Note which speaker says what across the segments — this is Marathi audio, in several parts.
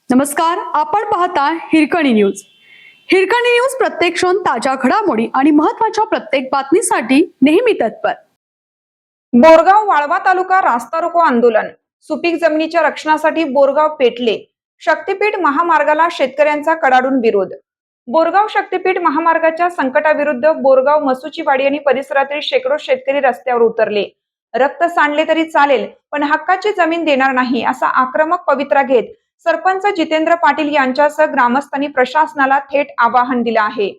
Speaker 1: नमस्कार, आपण पाहता हिरकणी न्यूज. हिरकणी न्यूज प्रत्येक क्षण ताज्या घडामोडी आणि महत्त्वाच्या प्रत्येक बातमीसाठी नेहमी तत्पर.
Speaker 2: बोरगाव वाळवा तालुका रास्ता रोको आंदोलन. सुपीक जमिनीच्या रक्षणासाठी बोरगाव पेटले. शक्तीपीठ महामार्गाला शेतकऱ्यांचा कडाडून विरोध. बोरगाव शक्तीपीठ महामार्गाच्या संकटाविरुद्ध बोरगाव मसुचीवाडी आणि परिसरातील शेकडो शेतकरी रस्त्यावर उतरले. रक्त सांडले तरी चालेल, पण हक्काची जमीन देणार नाही असा आक्रमक पवित्रा घेत सरपंच जितेंद्र पाटील यांच्यासह ग्रामस्थांनी प्रशासनाला थेट आवाहन दिलं आहे.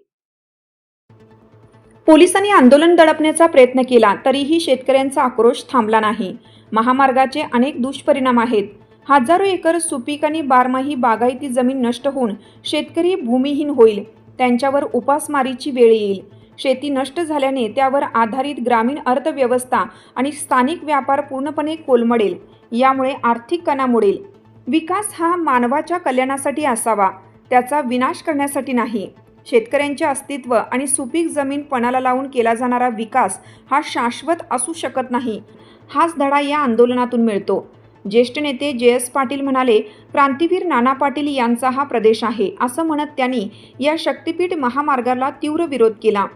Speaker 2: पोलिसांनी आंदोलन दडपण्याचा प्रयत्न केला तरीही शेतकऱ्यांचा आक्रोश थांबला नाही. महामार्गाचे अनेक दुष्परिणाम आहेत. हजारो एकर सुपीक आणि बारमाही बागायती जमीन नष्ट होऊन शेतकरी भूमिहीन होईल. त्यांच्यावर उपासमारीची वेळ येईल. शेती नष्ट झाल्याने त्यावर आधारित ग्रामीण अर्थव्यवस्था आणि स्थानिक व्यापार पूर्णपणे कोलमडेल. यामुळे आर्थिक कणा मोडेल. विकास हा मानवाच्या कल्याणासाठी असावा, त्याचा विनाश करण्यासाठी नाही. शेतकऱ्यांचे अस्तित्व आणि सुपीक जमीन पणाला लावून केला जाणारा विकास हा शाश्वत असू शकत नाही. हाच धडा या आंदोलनातून मिळतो. ज्येष्ठ नेते JS पाटील म्हणाले, क्रांतीवीर नाना पाटील यांचा हा प्रदेश आहे असं म्हणत त्यांनी या शक्तीपीठ महामार्गाला तीव्र विरोध केला.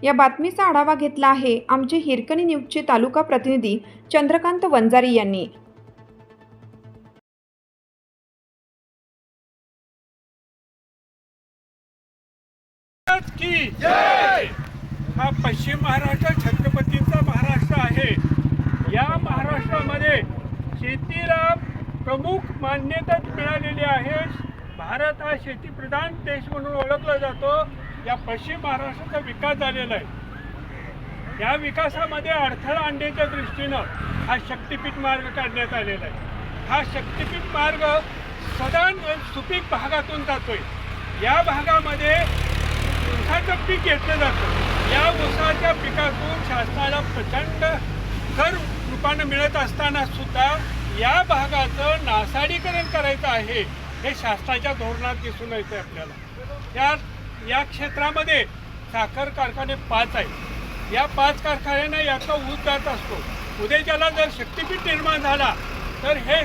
Speaker 2: या बातमीचा आढावा घेतला आहे आमचे हिरकणी न्यूजचे तालुका प्रतिनिधी चंद्रकांत वंजारी यांनी.
Speaker 3: की जय. हा पश्चिम महाराष्ट्र छत्रपतींचा महाराष्ट्र आहे. या महाराष्ट्रामध्ये शेतीला प्रमुख मान्यता मिळालेली आहे. भारत हा शेतीप्रधान देश म्हणून ओळखला जातो. या पश्चिम महाराष्ट्राचा विकास झालेला आहे. या विकासामध्ये अडथळा आणण्याच्या दृष्टीनं हा शक्तीपीठ मार्ग काढण्यात आलेला आहे. हा शक्तीपीठ मार्ग सदा सुपीक भागातून जातोय. या भागामध्ये ऊसाचं पीक घेतलं जातं. या ऊसाच्या पिकातून शासनाला प्रचंड कर रूपानं मिळत असताना सुद्धा या भागाचं नासाडीकरण करायचं आहे हे शासनाच्या धोरणात दिसून येते आपल्याला. या क्षेत्रामध्ये साखर कारखाने 5 आहेत. या 5 कारखान्यांना याचा ऊस जात असतो. उद्याच्याला जर शक्तीपीठ निर्माण झाला तर हे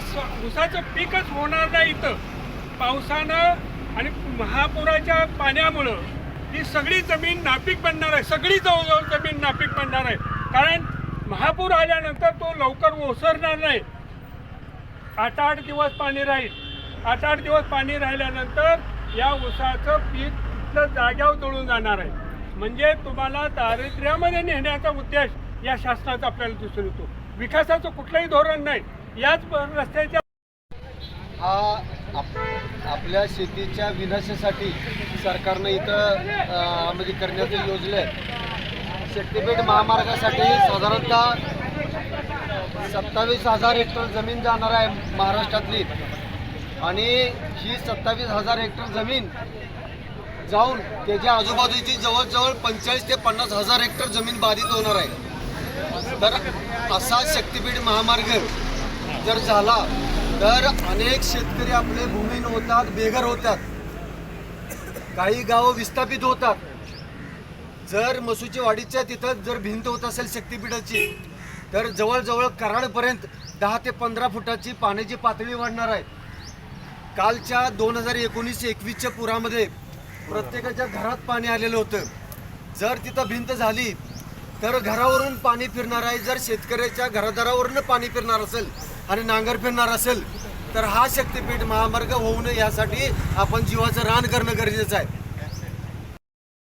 Speaker 3: ऊसाचं पीकच होणार नाही. इथं पावसानं आणि महापुराच्या पाण्यामुळं ही सगळी जमीन नापीक बनणार आहे. सगळी जवळजवळ जमीन नापीक बनणार आहे. कारण महापूर आल्यानंतर तो लवकर ओसरणार नाही. 8-8 दिवस पाणी राहील. 8-8 दिवस पाणी राहिल्यानंतर या ऊसाचं पीक जाग्यावर जळून जाणार आहे. म्हणजे तुम्हाला दारिद्र्यामध्ये नेण्याचा उद्देश या शासनाचा आपल्याला दिसून येतो. विकासाचं कुठलंही धोरण नाही. याच रस्त्याच्या
Speaker 4: आपल्या शेतीच्या विनाशासाठी सरकारनं इथं म्हणजे करण्याचं योजना आहे. शक्तीपीठ महामार्गासाठी साधारणतः 27,000 हेक्टर जमीन जाणार आहे महाराष्ट्रातली. आणि ही 27,000 हेक्टर जमीन जाऊन त्याच्या आजूबाजूची जवळजवळ 45,000 ते 50,000 हेक्टर जमीन बाधित होणार आहे. तर असा शक्तीपीठ महामार्ग जर झाला तर अनेक शेतकरी आपले भूमिहीन होतात, बेघर होतात. काही गावं विस्थापित होतात. जर मसुचीवाडीच्या तिथं जर भिंत होत असेल शक्तीपीठाची तर जवळजवळ कराडपर्यंत 10 ते 15 फुटाची पाण्याची पातळी वाढणार आहे. कालच्या 2019-21च्या पुरामध्ये प्रत्येकाच्या घरात पाणी आलेलं होतं. जर तिथं भिंत झाली तर घरावरून पाणी फिरणार आहे. जर शेतकऱ्याच्या घरादारावरून पाणी फिरणार असेल आणि नांगर फिरणार असेल तर हा शक्तीपीठ महामार्ग होऊ नये यासाठी आपण जीवाचं रान करणं गरजेचं आहे.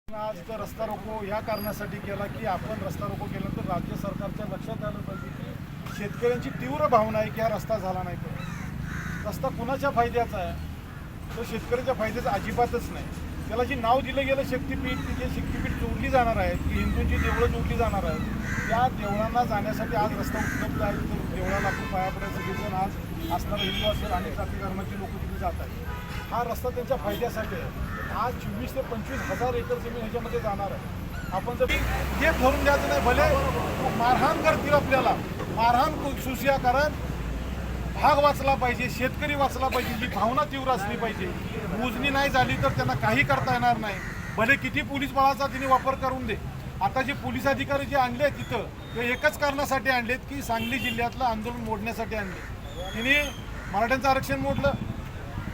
Speaker 5: आज रस्ता रोको या कारणासाठी केला की आपण रस्ता रोको केल्यानंतर राज्य सरकारच्या लक्षात आलं पाहिजे की शेतकऱ्यांची तीव्र भावना आहे की हा रस्ता झाला नाही तर रस्ता कुणाच्या फायद्याचा आहे, तो शेतकऱ्याच्या फायद्याचा अजिबातच नाही. त्याला जे नाव दिलं गेलं शक्तीपीठ, ती जे शक्तीपीठ जोडली जाणार आहेत की हिंदूंची देवळं जोडली जाणार आहेत, त्या देवळांना जाण्यासाठी आज रस्ता उपलब्ध आहे. तर देवळाला आपण पाया पडायचं सगळेजण आज असणारा हिंदू असेल अनेक जाती धर्माचे लोक तिथे जात आहेत. हा रस्ता त्यांच्या फायद्यासाठी आहे. आज 24,000 ते 25,000 एकर जमीन ह्याच्यामध्ये जाणार आहे. आपण जर हे ठरवून द्यायचं नाही, भले मारहाण करतील आपल्याला, मारहाण सुसिया कारण भाग वाचला पाहिजे, शेतकरी वाचला पाहिजे, ही भावना तीव्र असली पाहिजे. मोजणी नाही झाली तर त्यांना काही करता येणार नाही. भले किती पोलीस बळाचा तिने वापर करून दे. आता जे पोलीस अधिकारी जे आणले तिथं ते एकच कारणासाठी आणलेत की सांगली जिल्ह्यातलं आंदोलन मोडण्यासाठी आणले. तिने मराठ्यांचं आरक्षण मोडलं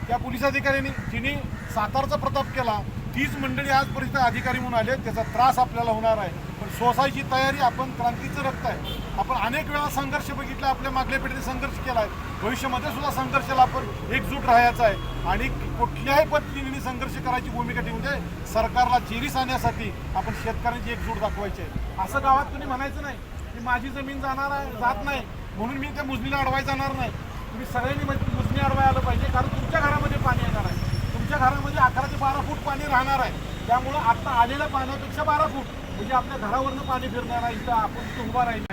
Speaker 5: त्या पोलीस अधिकाऱ्यांनी, तिने सातारचा प्रताप केला. तीच मंडळी आजपर्यंत अधिकारी म्हणून आले. त्याचा त्रास आपल्याला होणार आहे, पण सोसायची तयारी. आपण क्रांतीचं रक्त आहे. आपण अनेक वेळा संघर्ष बघितला, आपल्या मागल्या पिढीने संघर्ष केला आहे. भविष्यामध्ये सुद्धा संघर्षाला आपण एकजूट राहायचा आहे आणि कुठल्याही पद्धतीने संघर्ष करायची भूमिका ठेवून दे. सरकारला चेरीस आणण्यासाठी आपण शेतकऱ्यांची एकजूट दाखवायची आहे. असं गावात तुम्ही म्हणायचं नाही की माझी जमीन जात नाही म्हणून मी त्या मोजणीला अडवायला जाणार नाही. तुम्ही सगळ्यांनी मोजणी अडवायला आलं पाहिजे, कारण तुमच्या घरामध्ये पाणी येणार आहे. तुमच्या घरामध्ये 11 ते 12 फूट पाणी राहणार आहे. त्यामुळं आता आलेल्या पाण्यापेक्षा 12 फूट म्हणजे आपल्या घरावरनं पाणी फिरणार आहे. इथं आपण तिथं उभा राहील.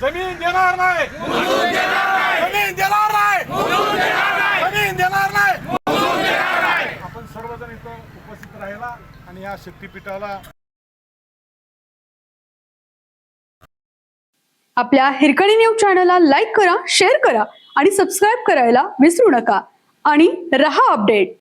Speaker 5: जमीन देणार नाही, जमीन देणार नाही, जमीन देणार नाही. आपण सर्वजण इथं उपस्थित राहिला आणि या शक्तीपीठाला
Speaker 1: आपल्या हिरकणी न्यूज चॅनलला लाईक करा, शेअर करा आणि सबस्क्राईब करायला विसरू नका आणि रहा अपडेट.